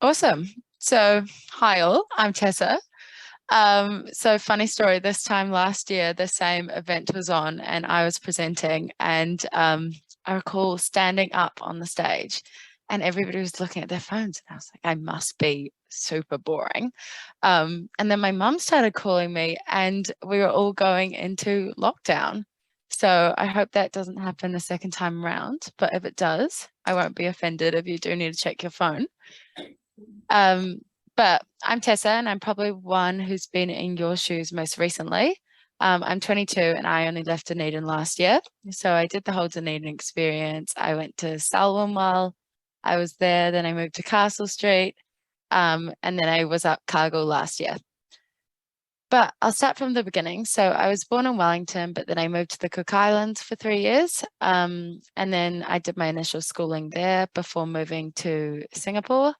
Awesome. So, hi all, I'm Tessa. So funny story, this time last year, the same event was on and I was presenting and I recall standing up on the stage and everybody was looking at their phones and I was like, I must be super boring. And then my mum started calling me and we were all going into lockdown. So I hope that doesn't happen a second time around, but if it does, I won't be offended if you do need to check your phone. Um, but I'm Tessa, and I'm probably one who's been in your shoes most recently. I'm 22 and I only left Dunedin last year. So I did the whole Dunedin experience. I went to Selwyn while I was there, then I moved to Castle Street, and then I was up Cargill last year. But I'll start from the beginning. So I was born in Wellington, but then I moved to the Cook Islands for 3 years. And then I did my initial schooling there before moving to Singapore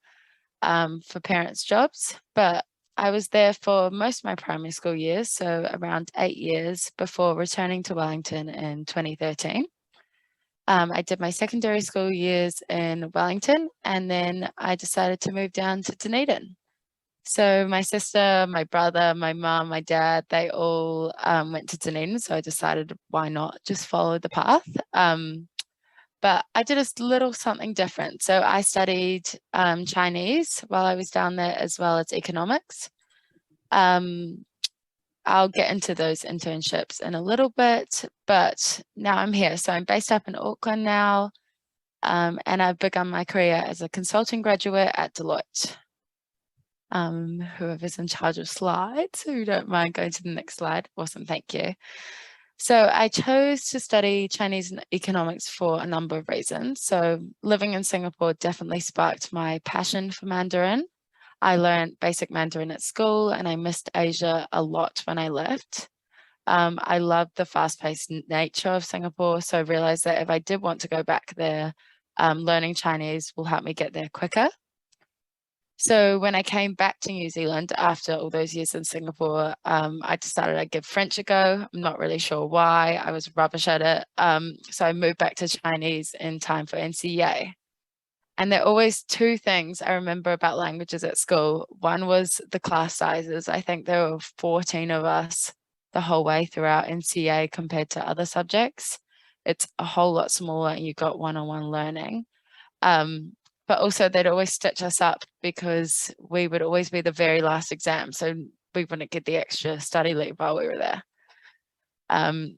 for parents' jobs. But I was there for most of my primary school years, so around 8 years before returning to Wellington in 2013. I did my secondary school years in Wellington, and then I decided to move down to Dunedin. So my sister, my brother, my mum, my dad, they all went to Dunedin. So I decided why not just follow the path. But I did a little something different. So I studied Chinese while I was down there, as well as economics. Um, I'll get into those internships in a little bit, but now I'm here. So I'm based up in Auckland now, and I've begun my career as a consulting graduate at Deloitte. Whoever's in charge of slides, who don't mind going to the next slide. Awesome, thank you. So I chose to study Chinese and economics for a number of reasons. So living in Singapore definitely sparked my passion for Mandarin. I learned basic Mandarin at school and I missed Asia a lot when I left. I loved the fast-paced nature of Singapore, so I realized that if I did want to go back there, learning Chinese will help me get there quicker. So when I came back to New Zealand after all those years in Singapore, I decided I'd give French a go. I'm not really sure why. I was rubbish at it. So I moved back to Chinese in time for NCEA. And there are always two things I remember about languages at school. One was the class sizes. I think there were 14 of us the whole way throughout NCEA compared to other subjects. It's a whole lot smaller and you got one-on-one learning. But also they'd always stitch us up because we would always be the very last exam. So we wouldn't get the extra study leave while we were there.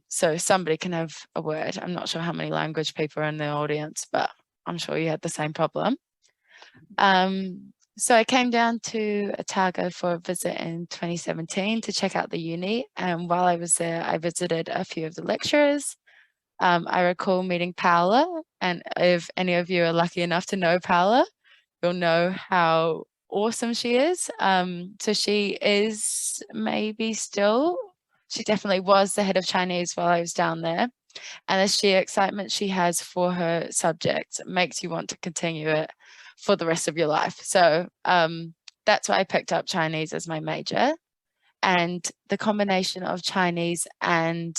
So somebody can have a word. I'm not sure how many language people are in the audience, but I'm sure you had the same problem. So I came down to Otago for a visit in 2017 to check out the uni. And while I was there, I visited a few of the lecturers. I recall meeting Paola, and if any of you are lucky enough to know Paola, you'll know how awesome she is. So she is maybe still, she definitely was the head of Chinese while I was down there. And the sheer excitement she has for her subject makes you want to continue it for the rest of your life. So that's why I picked up Chinese as my major. And the combination of Chinese and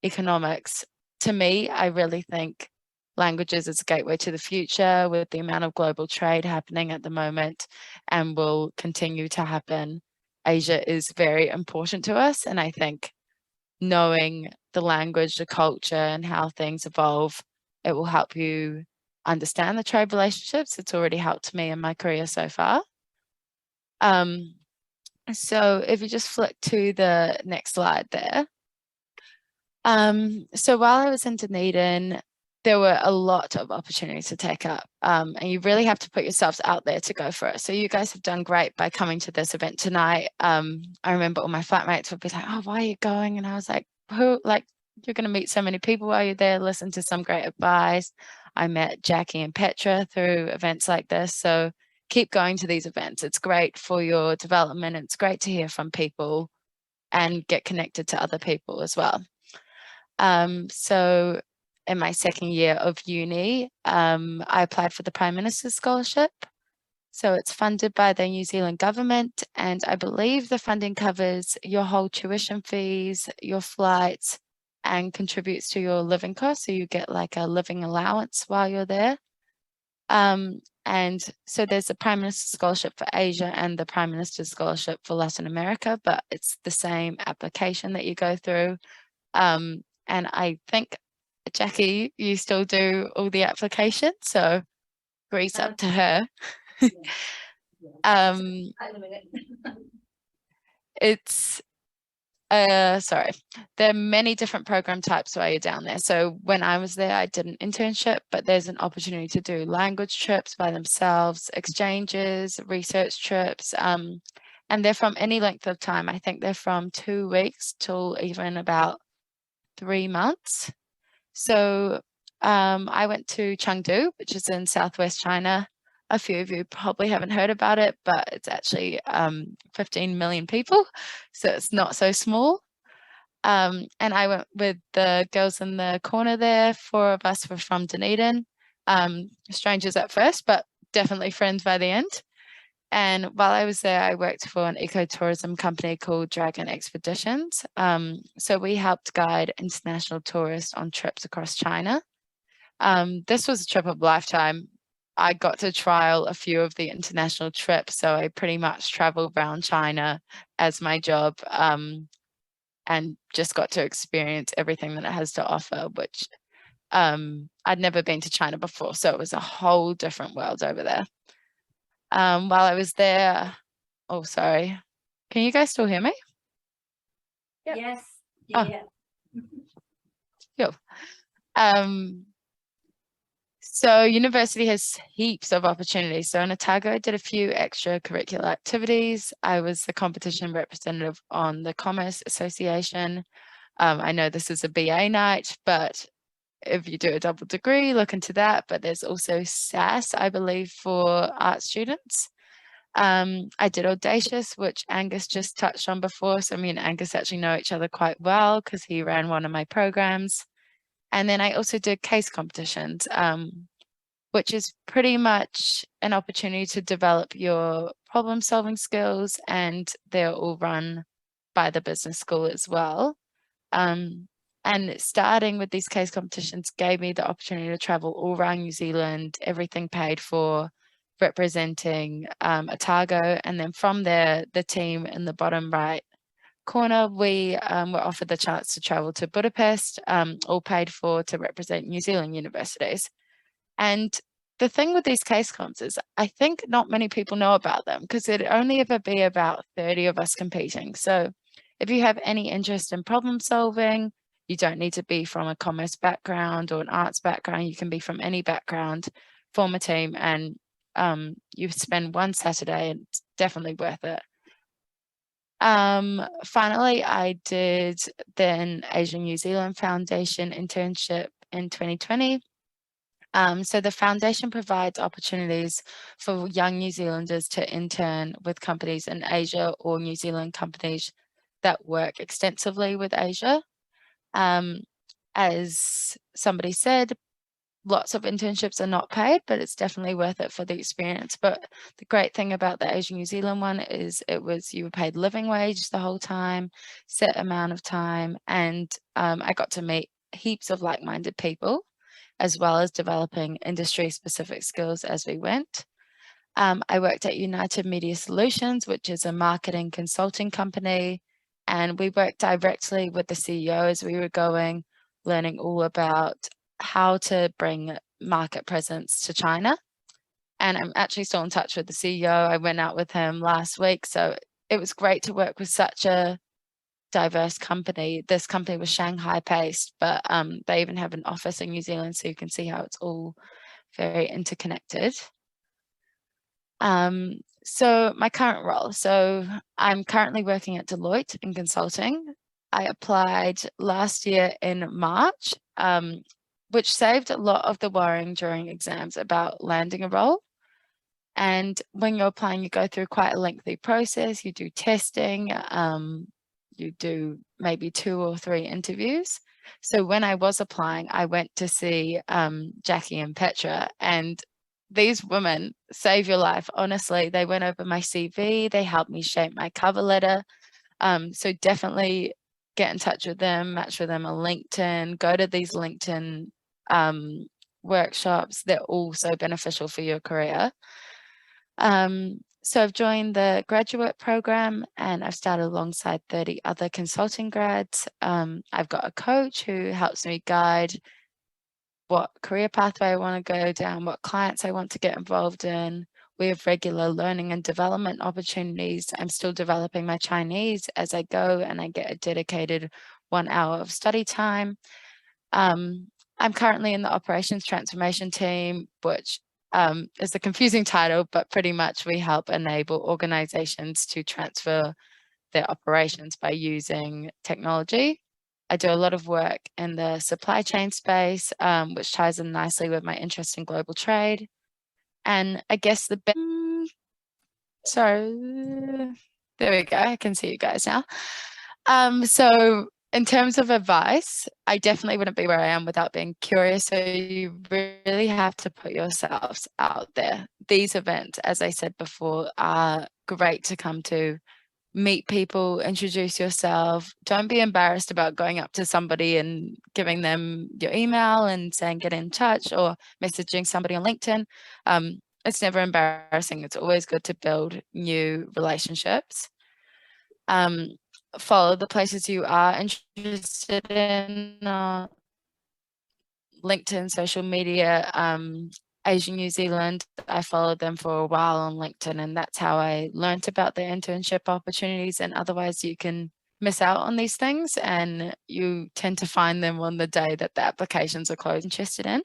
economics, to me, I really think languages is a gateway to the future with the amount of global trade happening at the moment and will continue to happen. Asia is very important to us. And I think knowing the language, the culture, and how things evolve, it will help you understand the trade relationships. It's already helped me in my career so far. So if you just flick to the next slide there. So while I was in Dunedin, there were a lot of opportunities to take up, and you really have to put yourselves out there to go for it. So you guys have done great by coming to this event tonight. I remember all my flatmates would be like, "Oh, why are you going?" And I was like, "Who? Like, you're going to meet so many people while you're there. Listen to some great advice." I met Jackie and Petra through events like this. So keep going to these events. It's great for your development. It's great to hear from people and get connected to other people as well. So in my second year of uni, I applied for the Prime Minister's Scholarship. So it's funded by the New Zealand government, and I believe the funding covers your whole tuition fees, your flights, and contributes to your living costs. So you get like a living allowance while you're there. And so there's the Prime Minister's Scholarship for Asia and the Prime Minister's Scholarship for Latin America, but it's the same application that you go through. And I think, Jackie, you still do all the applications, so grease up to her. It's sorry, there are many different program types while you're down there. So when I was there, I did an internship, but there's an opportunity to do language trips by themselves, exchanges, research trips, and they're from any length of time. I think they're from 2 weeks till even about 3 months. So I went to Chengdu, which is in southwest China. A few of you probably haven't heard about it, but it's actually 15 million people, so it's not so small. And I went with the girls in the corner there. 4 of us were from Dunedin, strangers at first, but definitely friends by the end. And while I was there, I worked for an ecotourism company called Dragon Expeditions. So we helped guide international tourists on trips across China. This was a trip of a lifetime. I got to trial a few of the international trips, so I pretty much traveled around China as my job, and just got to experience everything that it has to offer, which I'd never been to China before, so it was a whole different world over there. While I was there, oh, sorry. Can you guys still hear me? Yep. Yes. Yeah. Cool. So university has heaps of opportunities. So in Otago, I did a few extracurricular activities. I was the competition representative on the Commerce Association. I know this is a BA night, but if you do a double degree, look into that. But there's also SAS, I believe, for art students. I did Audacious, which Angus just touched on before. So me and Angus actually know each other quite well because he ran one of my programs. And then I also did case competitions, which is pretty much an opportunity to develop your problem solving skills, and they're all run by the business school as well. And starting with these case competitions gave me the opportunity to travel all around New Zealand, everything paid for, representing Otago. And then from there, the team in the bottom right corner, we were offered the chance to travel to Budapest, all paid for, to represent New Zealand universities. And the thing with these case comps is I think not many people know about them because it'd only ever be about 30 of us competing. So if you have any interest in problem solving, you don't need to be from a commerce background or an arts background. You can be from any background, form a team, and you spend one Saturday, and it's definitely worth it. Finally, I did the Asian New Zealand Foundation internship in 2020. So the foundation provides opportunities for young New Zealanders to intern with companies in Asia or New Zealand companies that work extensively with Asia. As somebody said, lots of internships are not paid, but it's definitely worth it for the experience. But the great thing about the Asian New Zealand one is you were paid living wage the whole time, set amount of time, and I got to meet heaps of like-minded people, as well as developing industry-specific skills as we went. I worked at United Media Solutions, which is a marketing consulting company, and we worked directly with the CEO as we were going, learning all about how to bring market presence to China. And I'm actually still in touch with the CEO. I went out with him last week, so it was great to work with such a diverse company. This company was Shanghai based, but they even have an office in New Zealand, so you can see how it's all very interconnected. So my current role, so I'm currently working at Deloitte in consulting. I applied last year in March, which saved a lot of the worrying during exams about landing a role. And when you're applying, you go through quite a lengthy process. You do testing, you do maybe 2 or 3 interviews. So when I was applying, I went to see Jackie and Petra, and these women save your life. Honestly, they went over my CV, they helped me shape my cover letter. So definitely get in touch with them, match with them on LinkedIn, go to these LinkedIn workshops. They're all so beneficial for your career. So I've joined the graduate program and I've started alongside 30 other consulting grads. I've got a coach who helps me guide what career pathway I want to go down, what clients I want to get involved in. We have regular learning and development opportunities. I'm still developing my Chinese as I go, and I get a dedicated 1 hour of study time. I'm currently in the operations transformation team, which is a confusing title, but pretty much we help enable organizations to transfer their operations by using technology. I do a lot of work in the supply chain space, which ties in nicely with my interest in global trade. And I guess sorry, there we go. I can see you guys now. So in terms of advice, I definitely wouldn't be where I am without being curious. So you really have to put yourselves out there. These events, as I said before, are great to come to. Meet people, introduce yourself. Don't be embarrassed about going up to somebody and giving them your email and saying get in touch, or messaging somebody on LinkedIn. It's never embarrassing. It's always good to build new relationships. Follow the places you are interested in, LinkedIn, social media, Asian New Zealand. I followed them for a while on LinkedIn, and that's how I learned about the internship opportunities. And otherwise you can miss out on these things, and you tend to find them on the day that the applications are closed. Interested in,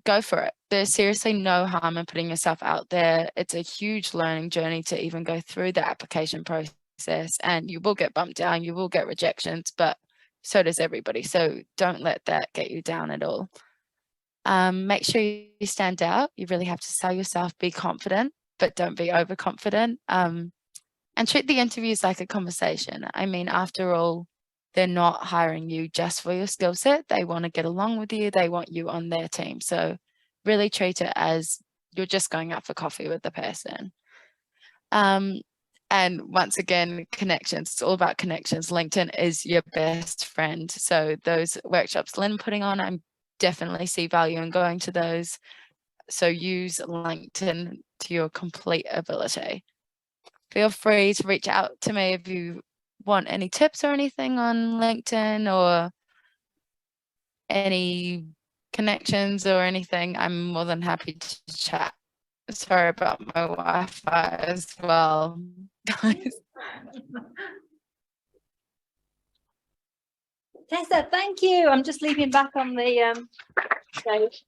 go for it. There's seriously no harm in putting yourself out there. It's a huge learning journey to even go through the application process, and you will get bumped down, you will get rejections, but so does everybody. So don't let that get you down at all. Make sure you stand out. You really have to sell yourself, be confident, but don't be overconfident. And treat the interviews like a conversation. I mean, after all, they're not hiring you just for your skill set. They want to get along with you. They want you on their team. So really treat it as you're just going out for coffee with the person. And once again, connections. It's all about connections. LinkedIn is your best friend. So those workshops Lynn putting on, I definitely see value in going to those. So use LinkedIn to your complete ability. Feel free to reach out to me if you want any tips or anything on LinkedIn or any connections or anything. I'm more than happy to chat. Sorry about my Wi-Fi as well, guys. Tessa, thank you. I'm just leaving back on the stage.